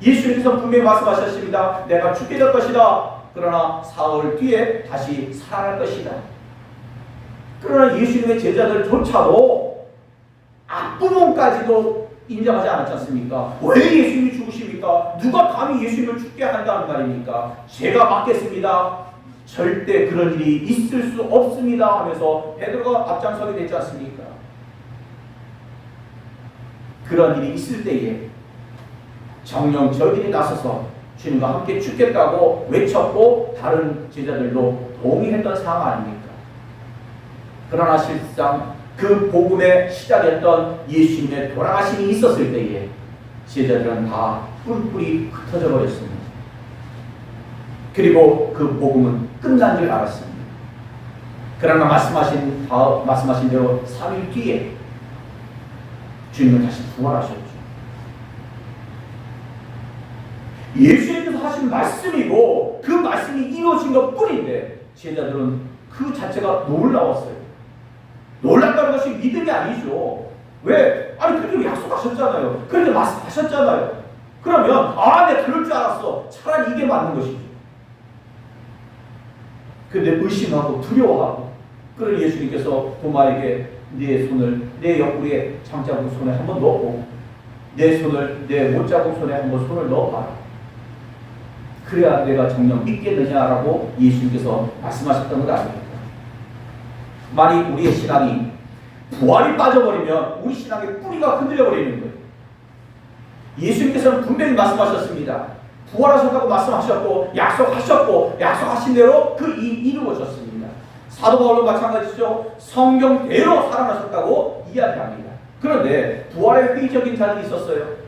예수님께서 분명히 말씀하셨습니다. 내가 죽게 될 것이다. 그러나 사흘 뒤에 다시 살아날 것이다. 그러나 예수님의 제자들조차도 앞부분까지도 인정하지 않았지 않습니까? 왜 예수님이 죽으십니까? 누가 감히 예수님을 죽게 한다는 말입니까? 제가 맡겠습니다. 절대 그런 일이 있을 수 없습니다 하면서 베드로가 앞장서게 되지 않습니까? 그런 일이 있을 때에 정령 저들이 나서서 주님과 함께 죽겠다고 외쳤고 다른 제자들도 동의했던 상황 아닙니까? 그러나 실상 그 복음의 시작했던 예수님의 돌아가심이 있었을 때에 제자들은 다 뿔뿔이 흩어져 버렸습니다. 그리고 그 복음은 끝난 줄 알았습니다. 그러나 말씀하신 대로 3일 뒤에 주님은 다시 부활하셨죠. 예수님께서 하신 말씀이고 그 말씀이 이루어진 것 뿐인데 제자들은 그 자체가 놀라웠어요. 놀랐다는 것이 믿음이 아니죠. 왜? 아니 그렇게 약속하셨잖아요. 그런데 말씀하셨잖아요. 그러면 내가 그럴 줄 알았어. 차라리 이게 맞는 것이죠. 근데 의심하고 두려워하고 그런 예수님께서 도마에게 네 손을 내 옆구리에 장자국 손에 한번 넣고 내 손을 내 못자국 손에 한번 손을 넣어봐라. 그래야 내가 정녕 믿겠느냐라고 예수님께서 말씀하셨던 것 아닙니까? 만약 우리의 신앙이 부활이 빠져버리면 우리 신앙의 뿌리가 흔들려버리는 거예요. 예수님께서는 분명히 말씀하셨습니다. 부활하셨다고 말씀하셨고 약속하신 대로 그 일이 이루어졌습니다. 사도 바울도 마찬가지죠. 성경대로 살아나셨다고 이야기합니다. 그런데 부활의 회의적인 자들이 있었어요.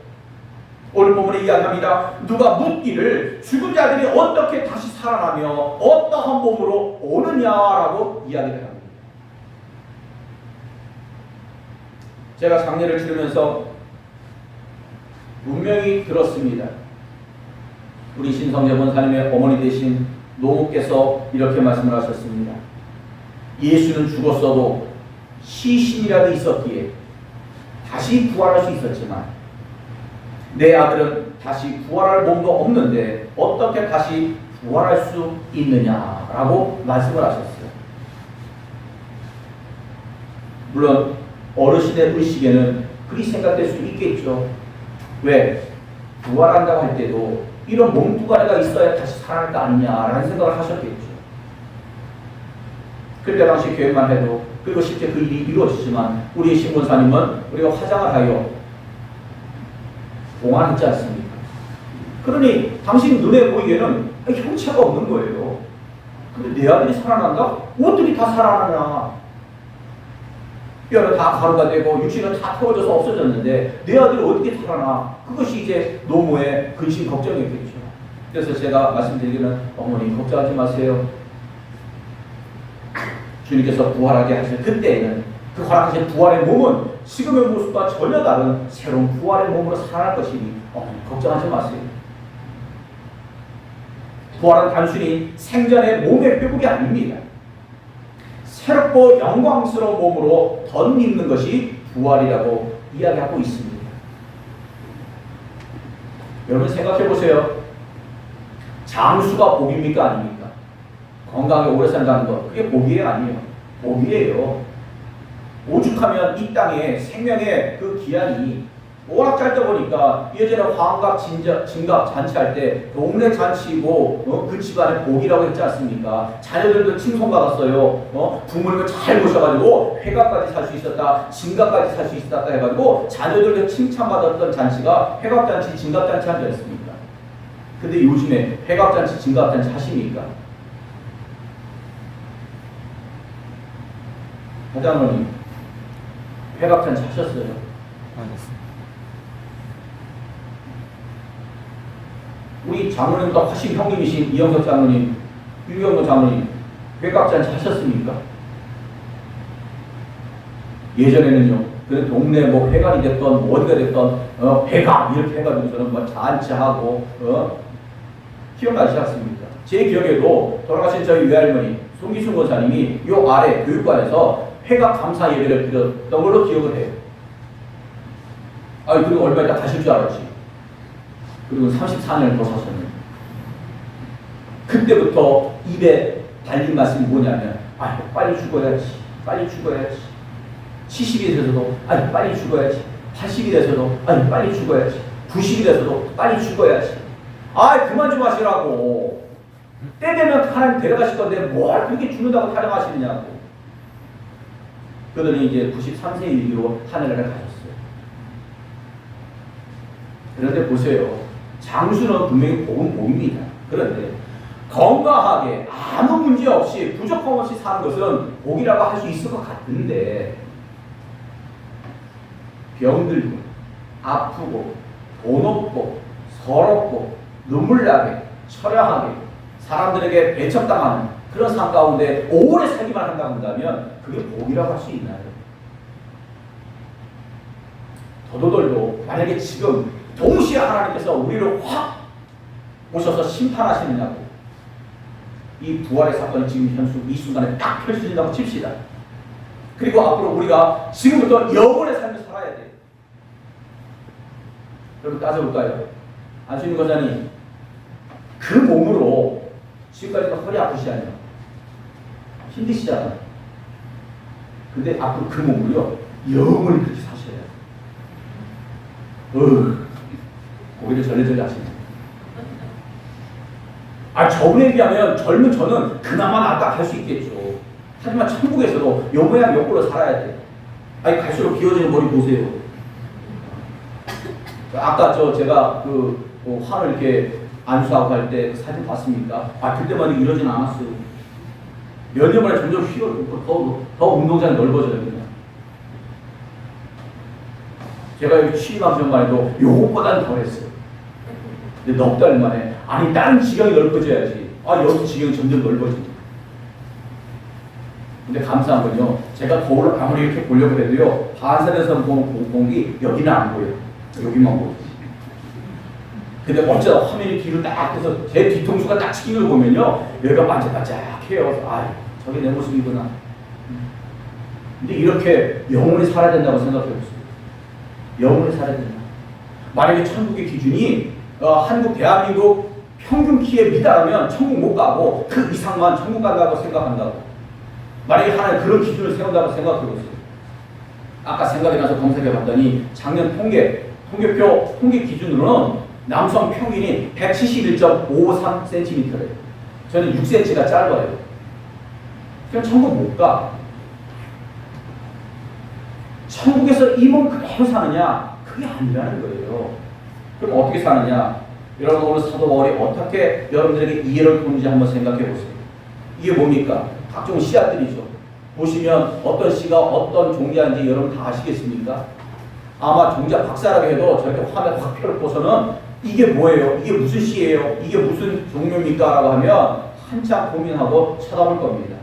오늘 본문에 이야기합니다. 누가 묻기를 죽은 자들이 어떻게 다시 살아나며 어떠한 몸으로 오느냐라고 이야기를 합니다. 제가 장례를 치르면서 분명히 들었습니다. 우리 신성재 권사님의 어머니 되신 노무께서 이렇게 말씀을 하셨습니다. 예수는 죽었어도 시신이라도 있었기에 다시 부활할 수 있었지만 내 아들은 다시 부활할 몸도 없는데 어떻게 다시 부활할 수 있느냐라고 말씀을 하셨어요. 물론 어르신의 의식에는 그리 생각될 수 있겠죠. 왜? 부활한다고 할 때도 이런 몸뚱아리가 있어야 다시 살아날 거 아니냐라는 생각을 하셨겠죠. 그때 당시 계획만 해도, 그리고 실제 그 일이 이루어지지만 우리의 신권사님은 우리가 화장을 하여 봉안했지 않습니까? 그러니 당신 눈에 보이기에는 형체가 없는 거예요. 근데 내 아들이 살아난다? 어떻게 다 살아나냐? 뼈는 다 가루가 되고 육신은 다 태워져서 없어졌는데 내 아들이 어떻게 살아나? 그것이 이제 노모의 근심 걱정이겠죠. 그래서 제가 말씀드리기는 어머니 걱정하지 마세요. 주님께서 부활하게 하실 그때에는 그 허락하신 부활의 몸은 지금의 모습과 전혀 다른 새로운 부활의 몸으로 살아날 것이니 어머니 걱정하지 마세요. 부활은 단순히 생전의 몸의 회복이 아닙니다. 새롭고 영광스러운 몸으로 덧입는 것이 부활이라고 이야기하고 있습니다. 여러분 생각해 보세요. 장수가 복입니까 아닙니까? 건강하게 오래 산다는 것, 그게 복이에요 아니에요? 복이에요. 오죽하면 이 땅에 생명의 그 기한이 워낙 짧다 보니까 예전에 환갑, 진갑 잔치할 때 동네 잔치고 그 집안의 복이라고 했지 않습니까? 자녀들도 칭송받았어요. 부모님을 잘 모셔가지고 회갑까지 살 수 있었다, 진갑까지 살 수 있었다 해가지고 자녀들도 칭찬받았던 잔치가 회갑잔치, 진갑잔치 하지 않습니까? 근데 요즘에 회갑잔치, 진갑잔치 하십니까? 회장님 회갑잔치 하셨어요? 안 했습니다. 우리 장로님도 훨씬 형님이신 이영석 장로님, 유경도 장로님 회갑잔치 하셨습니까? 예전에는요, 그 동네 뭐 회관이 됐던 뭐 어디가 됐던 회갑 이렇게 해가지고 저는 뭐 잔치하고 기억나시지 않습니까? 제 기억에도 돌아가신 저희 외할머니 송기순 권사님이 요 아래 교육관에서 회갑 감사 예배를 드렸던 걸로 기억을 해요. 아, 그리고 얼마 있다 가실 줄 알았지. 그리고 34년을 더 사셨네요. 그때부터 입에 달린 말씀이 뭐냐면, 아, 빨리 죽어야지, 빨리 죽어야지. 70이 돼서도, 아니, 빨리 죽어야지. 80이 돼서도, 아니, 빨리 죽어야지. 90이 돼서도, 빨리 죽어야지. 아, 그만 좀 하시라고. 때 되면 하나님 데려가실 건데, 뭘 그렇게 죽는다고 타령하시느냐고. 그러더니 이제 93세 일기로 하늘나라에 가셨어요. 그런데 보세요. 장수는 분명히 복은 복입니다. 그런데 건강하게 아무 문제 없이 부족함 없이 사는 것은 복이라고 할 수 있을 것 같은데 병들고 아프고 돈 없고 서럽고 눈물나게 처량하게 사람들에게 배척당하는 그런 삶 가운데 오래 살기만 한다고 한다면 그게 복이라고 할 수 있나요? 더더덜도 만약에 지금 동시에 하나님께서 우리를 확 오셔서 심판하시느냐고, 이 부활의 사건이 지금 현수 이 순간에 딱 펼쳐진다고 칩시다. 그리고 앞으로 우리가 지금부터 영원의 삶을 살아야 돼. 여러분 따져볼까요? 안수인 권사님, 그 몸으로 지금까지도 허리 아프시잖아요. 힘드시잖아요. 근데 앞으로 그 몸으로요 영원히 그렇게 사셔야 돼요. 고개를 절레절레 하십니다. 아, 저분에 비하면 젊은 저는 그나마 낫다 할 수 있겠죠. 하지만 천국에서도 요 모양 요 꼴로 살아야 돼. 아니, 갈수록 기어지는 머리 보세요. 아까 제가 환을 이렇게 안수하고 할 때 사진 봤습니까? 아, 그때만 이러진 않았어요. 몇 년 만에 점점 더 운동장이 넓어져요. 그냥. 제가 여기 취임하기 전만 해도 요것보다는 덜했어요. 근데 넉 달 만에, 아니, 다른 지경이 넓어져야지. 아, 여기 지경이 점점 넓어지죠. 근데 감사한 건요, 제가 거울을 아무리 이렇게 보려고 해도요, 반사돼서 보는 공기 여기는 안 보여요. 여기만 보여요. 근데 어쩌다 화면이 뒤로 딱 해서 제 뒤통수가 딱 치킨 걸 보면요, 여기가 반짝반짝해요. 아, 저게 내 모습이구나. 근데 이렇게 영원히 살아야 된다고 생각해보세요. 영원히 살아야 된다. 만약에 천국의 기준이 한국, 대한민국 평균 키에 미달하면 천국 못 가고 그 이상만 천국 간다고 생각한다고. 만약에 하나님 그런 기준을 세운다고 생각해보세요. 아까 생각이 나서 검색해 봤더니 작년 통계 기준으로는 남성 평균이 171.53cm래요. 저는 6cm가 짧아요. 그럼 천국 못 가. 천국에서 이 몸 그대로 사느냐? 그게 아니라는 거예요. 그럼 어떻게 사느냐? 여러분 오늘 사도 바울이 어떻게 여러분들에게 이해를 보는지 한번 생각해 보세요. 이게 뭡니까? 각종 씨앗들이죠. 보시면 어떤 씨가 어떤 종자인지 여러분 다 아시겠습니까? 아마 종자 박사라고 해도 저렇게 화면 확 펴놓고서는 이게 뭐예요? 이게 무슨 씨예요? 이게 무슨 종류입니까? 라고 하면 한참 고민하고 쳐다볼 겁니다.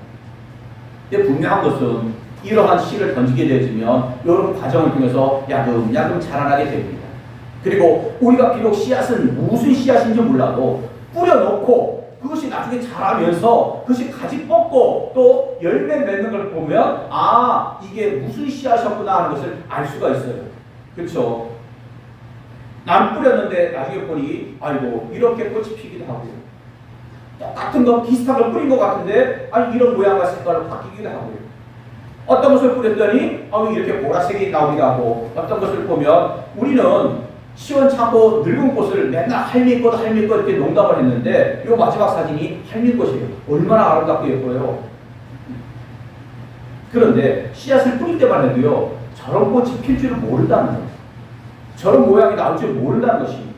근데 분명한 것은 이러한 씨를 던지게 되어지면 이런 과정을 통해서 야금야금 자라나게 됩니다. 그리고 우리가 비록 씨앗은 무슨 씨앗인지 몰라도 뿌려놓고 그것이 나중에 자라면서 그것이 가지 뻗고 또 열매 맺는 걸 보면 아 이게 무슨 씨앗이었구나 하는 것을 알 수가 있어요. 그렇죠? 난 뿌렸는데 나중에 보니 아이고 이렇게 꽃이 피기도 하고요. 똑같은 거 비슷한 걸 뿌린 것 같은데 아니 이런 모양과 색깔로 바뀌기도 하고요. 어떤 것을 뿌렸더니 이렇게 보라색이 나오기도 하고 어떤 것을 보면 우리는 시원찮고 늙은 꽃을 맨날 할미꽃 이렇게 농담을 했는데 이 마지막 사진이 할미꽃이에요. 얼마나 아름답고 예뻐요. 그런데 씨앗을 뿌릴 때만 해도요 저런 꽃이 필 줄을 모른다는 거예요. 저런 모양이 나올 줄 모른다는 것입니다.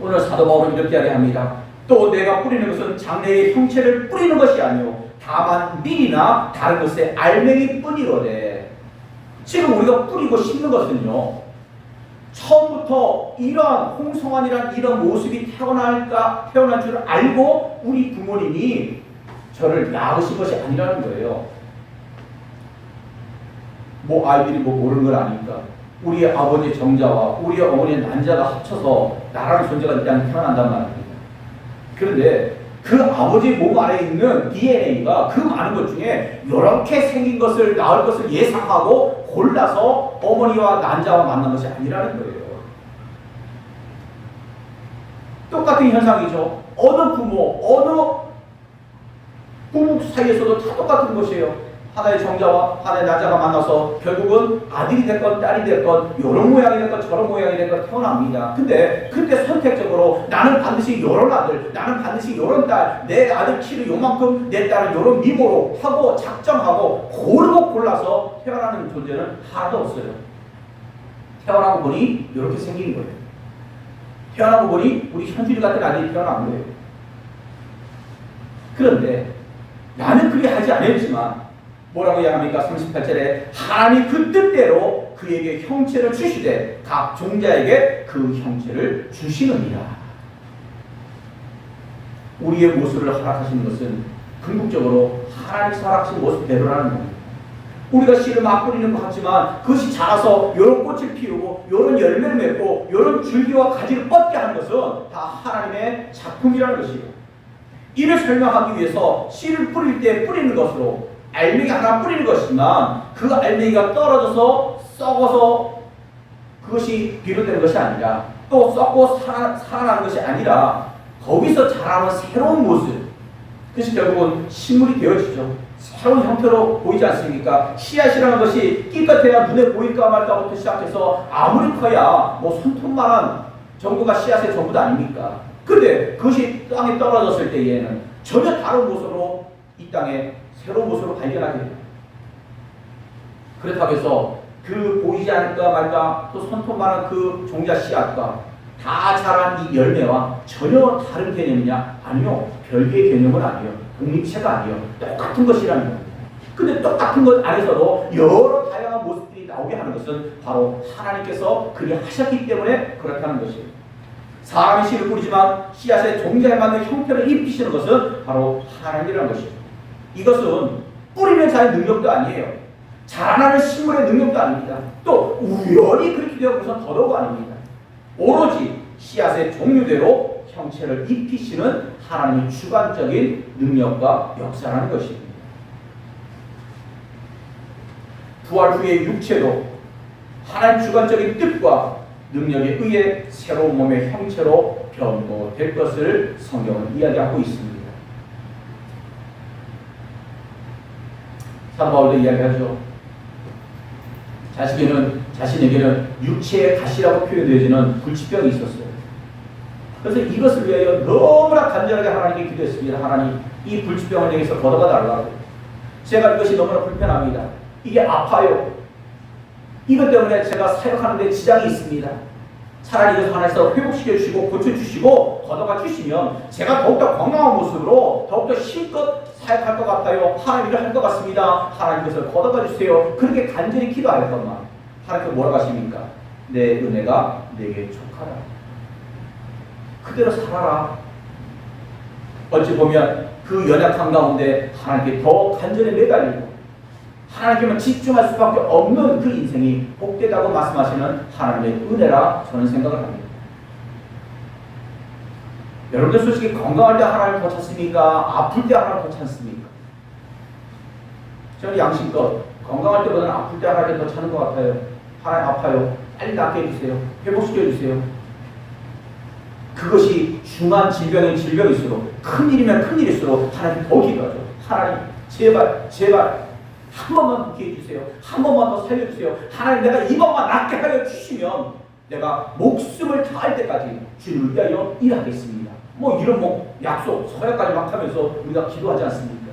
오늘 사도 바울은 이렇게 이야기합니다. 또 내가 뿌리는 것은 장래의 형체를 뿌리는 것이 아니요 다만 밀이나 다른 것의 알맹이 뿐이로되. 지금 우리가 뿌리고 심는 것은요 처음부터 이러한 홍성환이란 이런 모습이 태어날 줄 알고 우리 부모님이 저를 낳으신 것이 아니라는 거예요. 뭐 아이들이 뭐 모르는 걸 아니까. 우리 아버지의 정자와 우리 어머니의 난자가 합쳐서 나라는 존재가 이 땅에 태어난단 말입니다. 그런데 그 아버지 몸 안에 있는 DNA가 그 많은 것 중에 이렇게 생긴 것을 낳을 것을 예상하고 골라서 어머니와 난자와 만난 것이 아니라는 거예요. 똑같은 현상이죠. 어느 부모 사이에서도 다 똑같은 것이에요. 하나의 정자와 하나의 난자가 만나서 결국은 아들이 됐건 딸이 됐건 이런 모양이 됐건 저런 모양이 됐건 태어납니다. 근데 그때 선택적으로 나는 반드시 이런 아들, 나는 반드시 이런 딸, 내 아들 키를 요만큼, 내 딸은 이런 미모로 하고 작정하고 고르고 골라서 태어나는 존재는 하나도 없어요. 태어나고 보니 이렇게 생긴 거예요. 태어나고 보니 우리 현준이 같은 아들이 태어난 거예요. 그런데 나는 그렇게 하지 않았지만 뭐라고 이야기합니까? 38절에 하나님이 그 뜻대로 그에게 형체를 주시되 각 종자에게 그 형체를 주시느니라. 우리의 모습을 허락하시는 것은 궁극적으로 하나님께서 허락하신 모습대로라는 겁니다. 우리가 씨를 막 뿌리는 것 같지만 그것이 자라서 이런 꽃을 피우고 이런 열매를 맺고 이런 줄기와 가지를 뻗게 하는 것은 다 하나님의 작품이라는 것이에요. 이를 설명하기 위해서 씨를 뿌릴 때 뿌리는 것으로 알맹이 하나 뿌리는 것이지만 그 알맹이가 떨어져서 썩어서 그것이 비롯되는 것이 아니라 또 썩고 살아나는 것이 아니라 거기서 자라는 새로운 모습, 그것이 결국은 식물이 되어지죠. 새로운 형태로 보이지 않습니까? 씨앗이라는 것이 끼껏해야 눈에 보일까 말까부터 시작해서 아무리 커야 뭐 손톱만한 정도가 씨앗의 전부도 아닙니까? 근데 그것이 땅에 떨어졌을 때에는 전혀 다른 모습으로 이 땅에 새로운 모습으로 발견하게 됩니다. 그렇다고 해서 그 보이지 않을까 말까 또 손톱만한 그 종자 씨앗과 다 자란 이 열매와 전혀 다른 개념이냐? 아니요. 별개의 개념은 아니에요. 독립체가 아니에요. 똑같은 것이라는 겁니다. 근데 똑같은 것 안에서도 여러 다양한 모습들이 나오게 하는 것은 바로 하나님께서 그리 하셨기 때문에 그렇게 하는 것이에요. 사람이 씨를 뿌리지만 씨앗의 종자에 맞는 형태를 입히시는 것은 바로 하나님이라는 것이죠. 이것은 뿌리는 자의 능력도 아니에요. 자라나는 식물의 능력도 아닙니다. 또 우연히 그렇게 되어서 더더욱 아닙니다. 오로지 씨앗의 종류대로 형체를 입히시는 하나님의 주관적인 능력과 역사라는 것입니다. 부활 후의 육체도 하나님 주관적인 뜻과 능력에 의해 새로운 몸의 형체로 변모될 것을 성경은 이야기하고 있습니다. 사도 바울도 이야기하죠. 자신에게는 육체의 가시라고 표현되어지는 불치병이 있었어요. 그래서 이것을 위하여 너무나 간절하게 하나님께 기도했습니다. 하나님, 이 불치병을 내게서 걷어가 달라고. 제가 이것이 너무나 불편합니다. 이게 아파요. 이것 때문에 제가 사역하는 데 지장이 있습니다. 차라리 이것을 하나님께서 회복시켜 주시고 고쳐주시고 걷어가 주시면 제가 더욱더 건강한 모습으로 더욱더 실컷 사역할 것 같아요. 하나님 일을 할 것 같습니다. 하나님 이것을 걷어가 주세요. 그렇게 간절히 기도할 것만 하나님께서 뭐라고 하십니까? 내 은혜가 내게 족하다. 그대로 살아라. 어찌 보면 그 연약함 가운데 하나님께 더 간절히 매달리고 하나님께만 집중할 수밖에 없는 그 인생이 복되다고 말씀하시는 하나님의 은혜라 저는 생각을 합니다. 여러분들 솔직히 건강할 때 하나님 더 찾습니까? 아플 때 하나님 더 찾습니까? 저는 양심껏 건강할 때보다는 아플 때 하나님 더 찾는 것 같아요. 하나님 아파요. 빨리 낫게 해주세요. 회복시켜 주세요. 그것이 중한 질병일수록 큰일이면 큰일일수록 하나님 더 기도하죠. 하나님 제발 한 번만 더 기회해 주세요. 한 번만 더 살려주세요. 하나님 내가 이번만 낫게 하여 주시면 내가 목숨을 다할 때까지 주님을 위하여 일하겠습니다. 이런 약속 서약까지 막 하면서 우리가 기도하지 않습니까?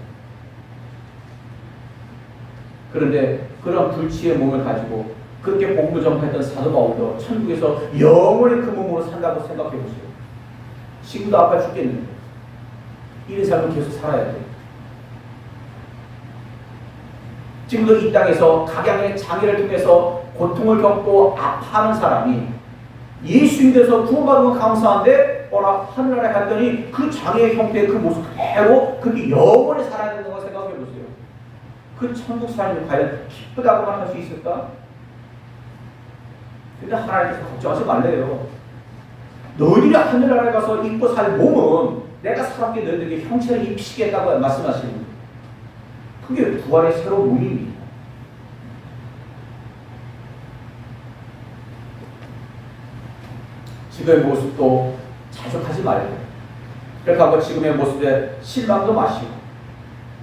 그런데 그런 불치의 몸을 가지고 그렇게 복음을 전파했던 사도 바울도 천국에서 영원히 그 몸으로 산다고 생각해 보세요. 지금도 아파 죽겠는데 이런 삶을 계속 살아야 돼요. 지금도 이 땅에서 각양의 장애를 통해서 고통을 겪고 아파하는 사람이 예수 믿어서 구원받으면 감사한데 하늘나라에 갔더니 그 장애의 형태의 그 모습 그대로 그렇게 영원히 살아야 되는 거 생각해 보세요. 그 천국 삶이 과연 기쁘다고만 할 수 있을까? 근데 하나님께서 걱정하지 말래요. 너희들이 하늘나라에 가서 입고 살 몸은 내가 사람께 너희들에게 형체를 입히시겠다고 말씀하시는 거예요. 그게 부활의 새로운 몸입니다. 지금의 모습도 자족하지 말고 그렇게 하고 지금의 모습에 실망도 마시고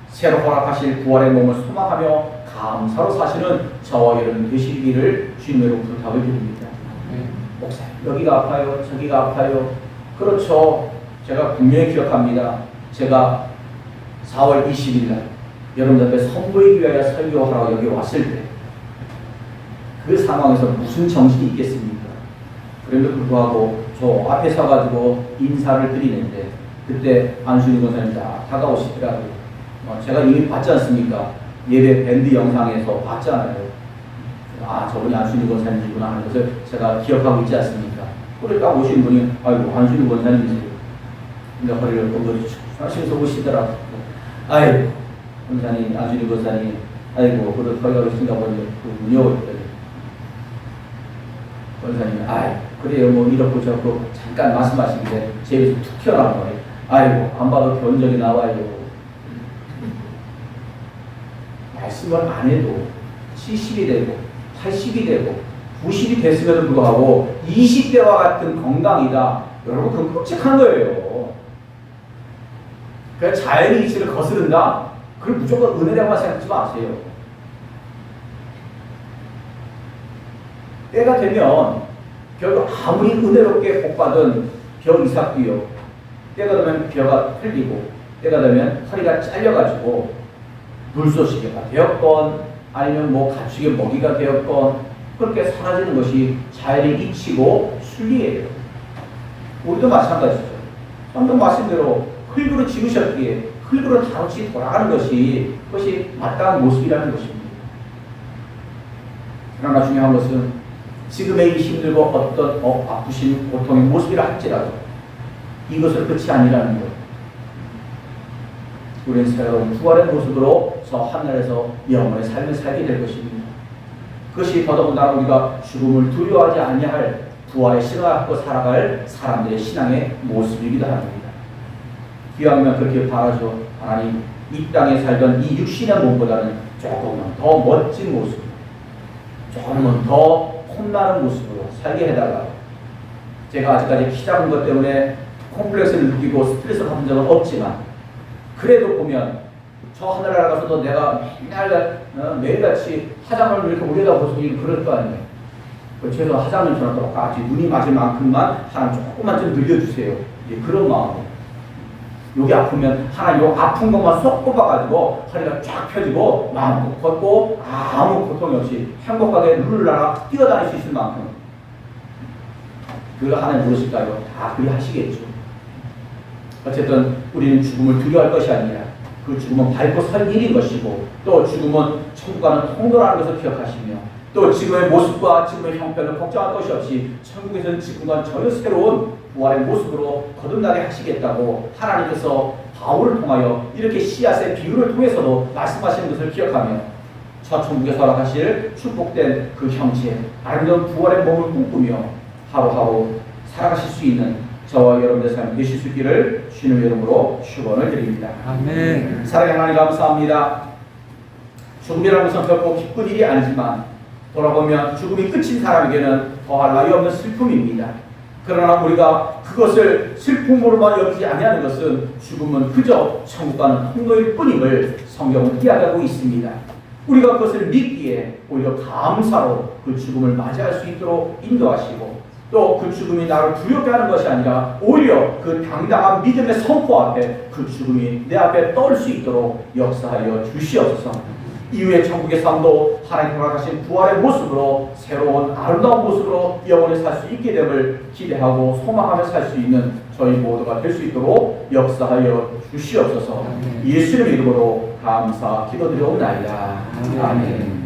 새로 허락하실 부활의 몸을 소망하며 감사로 사시는 저와 여러분 되시기를 주님으로 부탁을 드립니다. 목사님 여기가 아파요. 저기가 아파요. 그렇죠. 제가 분명히 기억합니다. 제가 4월 20일 날 여러분들 앞에 선보이기 위하여 설교하러 여기 왔을 때 그 상황에서 무슨 정신이 있겠습니까? 그럼에도 불구하고 저 앞에 서가지고 인사를 드리는데 그때 안순희 권사님 다가오시더라고요. 제가 이미 봤지 않습니까? 예배 밴드 영상에서 봤잖아요. 저분이 안순희 권사님이구나 하는 것을 제가 기억하고 있지 않습니까? 그래 딱 오신 분이 아이고 안순희 권사님이세요. 근데 허리를 꺾어주시고 하시면서 오시더라고요. 아이고 권사님, 안순희 권사님, 아이고 그래 허리가 오신가 보니 그 문여웠더니 권사님이 그래요 이렇고 저렇고 잠깐 말씀하시는데 제 입에서 툭 튀어나온 거예요. 아이고 안 봐도 견적이 나와요. 말씀을 안 해도 70이 되고 80이 되고 90이 됐음에도 불구하고 20대와 같은 건강이다. 여러분 그건 끔찍한 거예요. 그러니까 자연의 이치를 거스른다. 그걸 무조건 은혜라고만 생각하지 마세요. 때가 되면 결국 아무리 은혜롭게 복받은 벼 이삭도요. 때가 되면 벼가 풀리고 때가 되면 허리가 잘려가지고 물소시개가 되었건 아니면 가축의 먹이가 되었건 그렇게 사라지는 것이 자연의 이치고 순리예요. 우리도 마찬가지죠. 방금 말씀대로 흙으로 지으셨기에 흙으로 다시 돌아가는 그것이 마땅한 모습이라는 것입니다. 그러나 중요한 것은 지금의 이 힘들고 어떤 아프신 고통의 모습이라 할지라도 이것을 끝이 아니라는 것. 우리는 새로운 부활의 모습으로 저 하늘에서 영원의 삶을 살게 될 것입니다. 그것이 더더군다나 우리가 죽음을 두려워하지 아니할 부활의 신을 갖고 살아갈 사람들의 신앙의 모습이기도 합니다. 기왕이면 그렇게 바라죠. 하나님 이 땅에 살던 이 육신의 몸보다는 조금은 더 멋진 모습, 조금은 더 혼나는 모습으로 살게 해달라. 제가 아직까지 키 작은 것 때문에 콤플렉스를 느끼고 스트레스를 받은 적은 없지만 그래도 보면 저 하늘에 나가서도 내가 맨날 매일같이 화장을 이렇게 올려다보고 그럴 거 아니에요. 그래서 화장은 저랑 똑같이 눈이 맞을 만큼만 하나님 조금만 좀 늘려주세요. 그런 마음이에요. 여기 아프면 하나님 요 아픈 것만 쏙 뽑아가지고 허리가 쫙 펴지고 마음껏 걷고 아무 고통이 없이 행복하게 룰루라라 뛰어다닐 수 있을 만큼 그걸 하나님 모르실까요? 다 그리 하시겠죠. 어쨌든 우리는 죽음을 두려워할 것이 아니라 그 죽음은 밟고 설 일인 것이고 또 죽음은 천국 가는 통로라는 것을 기억하시며 또 지금의 모습과 지금의 형편을 걱정할 것이 없이 천국에서는 지금과 전혀 새로운 부활의 모습으로 거듭나게 하시겠다고 하나님께서 바울을 통하여 이렇게 씨앗의 비유를 통해서도 말씀하시는 것을 기억하며 저 천국에서 허락하실 축복된 그 형체 아름다운 부활의 몸을 꿈꾸며 하루하루 살아가실 수 있는 저와 여러분의 삶이 되실 수 있기를 주님의 이름으로 축원을 드립니다. 아멘. 사랑하는 하나님 감사합니다. 죽음이라는 것은 결코 기쁜 일이 아니지만 돌아보면 죽음이 끝인 사람에게는 더할 나위 없는 슬픔입니다. 그러나 우리가 그것을 슬픔으로만 여기지 아니하는 것은 죽음은 그저 천국 가는 통로일 뿐임을 성경은 이야기하고 있습니다. 우리가 그것을 믿기에 오히려 감사로 그 죽음을 맞이할 수 있도록 인도하시고 또 그 죽음이 나를 두렵게 하는 것이 아니라 오히려 그 당당한 믿음의 선포 앞에 그 죽음이 내 앞에 떠올 수 있도록 역사하여 주시옵소서. 이후의 천국의 삶도 하나님 허락하신 부활의 모습으로 새로운 아름다운 모습으로 영원히 살 수 있게 됨을 기대하고 소망하며 살 수 있는 저희 모두가 될 수 있도록 역사하여 주시옵소서. 예수님의 이름으로 감사 기도드려옵나이다. 아멘.